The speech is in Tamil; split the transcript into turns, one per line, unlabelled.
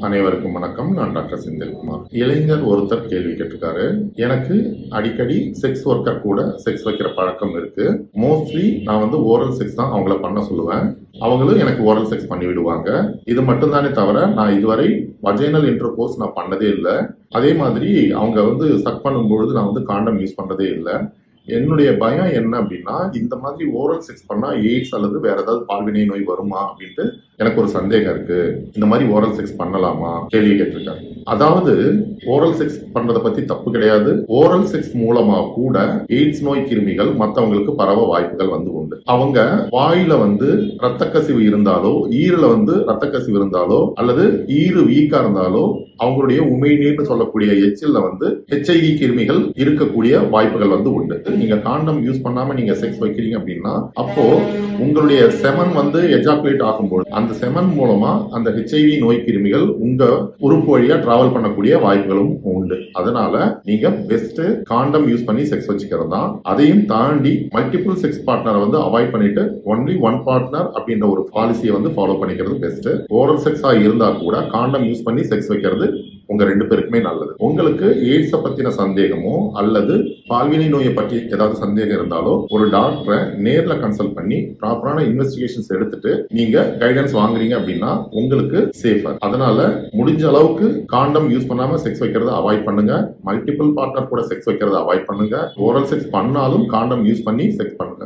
அனைவருக்கும் வணக்கம். நான் டாக்டர் செந்தில்குமார். இளைஞர் ஒருத்தர் கேள்வி கேட்டிருக்காரு. எனக்கு அடிக்கடி செக்ஸ் ஒர்க்கர் கூட செக்ஸ் வைக்கிற பழக்கம் இருக்கு. மோஸ்ட்லி நான் ஓரல் செக்ஸ் தான் அவங்கள பண்ண சொல்லுவேன். அவங்களும் எனக்கு ஓரல் செக்ஸ் பண்ணி விடுவாங்க. இது மட்டும்தானே தவிர நான் இதுவரை வஜைனல் இன்டர்கோர்ஸ் நான் பண்ணதே இல்லை. அதே மாதிரி அவங்க சக் பண்ணும்பொழுது நான் காண்டம் யூஸ் பண்றதே இல்லை. என்னுடைய பயம் என்ன அப்படின்னா, இந்த மாதிரி ஓரல் செக்ஸ் பண்ணா எய்ட்ஸ் அல்லது வேற ஏதாவது பால்வினை நோய் வருமா அப்படின்ட்டு எனக்கு ஒரு சந்தேகம் இருக்கு. இந்த மாதிரி ஓரல் செக்ஸ் பண்ணலாமா கேள்வி கேட்டிருக்காரு. அதாவது ஓரல் செக்ஸ் பண்றதை பத்தி தப்பு கிடையாது. ஓரல் செக்ஸ் மூலமா கூட எய்ட்ஸ் நோய் கிருமிகள் மற்றவங்களுக்கு பரவ வாய்ப்புகள் உண்டு. அவங்க வாயில ரத்த கசிவு இருந்தாலோ, ஈரல ரத்த கசிவு இருந்தாலோ, அல்லது ஈறு வீக்கா இருந்தாலோ, அவங்களுடைய உமிழ்நீர்னு சொல்லக்கூடிய எச்சில்ல HIV கிருமிகள் இருக்கக்கூடிய வாய்ப்புகள் உண்டு. நீங்க காண்டம் யூஸ் பண்ணாம நீங்க செக்ஸ் வைக்கிறீங்க அப்படின்னா, அப்போ உங்களுடைய செமன் எஜாகுலேட் ஆகும்போது அந்த செமன் மூலமா அந்த HIV நோய் கிருமிகள் உங்க உறுப்பு வழியா டிராவல் பண்ணக்கூடிய வாய்ப்புகளும் உண்டு. அதனால நீங்க பெஸ்ட் காண்டம் யூஸ் பண்ணி செக்ஸ் வச்சுக்கிறது தான். அதையும் தாண்டி மல்டிபிள் செக்ஸ் பார்ட்னரை அவாய்ட் பண்ணிட்டு ஒன்லி ஒன் பார்ட்னர் அப்படின்ற ஒரு பாலிசியை ஃபாலோ பண்ணிக்கிறது பெஸ்ட். ஓரல் செக்ஸா இருந்தா கூட காண்டம் யூஸ் பண்ணி செக்ஸ் வைக்கிறது உங்க 2 பேருக்குமே நல்லது. உங்களுக்கு எய்ட்ஸ பத்தின சந்தேகமோ அல்லது பால்வினை நோயை பற்றி ஏதாவது சந்தேகம் இருந்தாலோ ஒரு டாக்டரை நேர்ல கன்சல்ட் பண்ணி ப்ராப்பரான இன்வெஸ்டிகேஷன்ஸ் எடுத்துட்டு நீங்க கைடன்ஸ் வாங்குறீங்க அப்படின்னா உங்களுக்கு சேஃபர். அதனால முடிஞ்ச அளவுக்கு காண்டம் யூஸ் பண்ணாம செக்ஸ் வைக்கிறத அவாய்ட் பண்ணுங்க. மல்டிபிள் பார்ட்னர் கூட செக்ஸ் வைக்கிறத அவாய்ட் பண்ணுங்க. ஓரல் செக்ஸ் பண்ணாலும் காண்டம் யூஸ் பண்ணி செக்ஸ் பண்ணுங்க.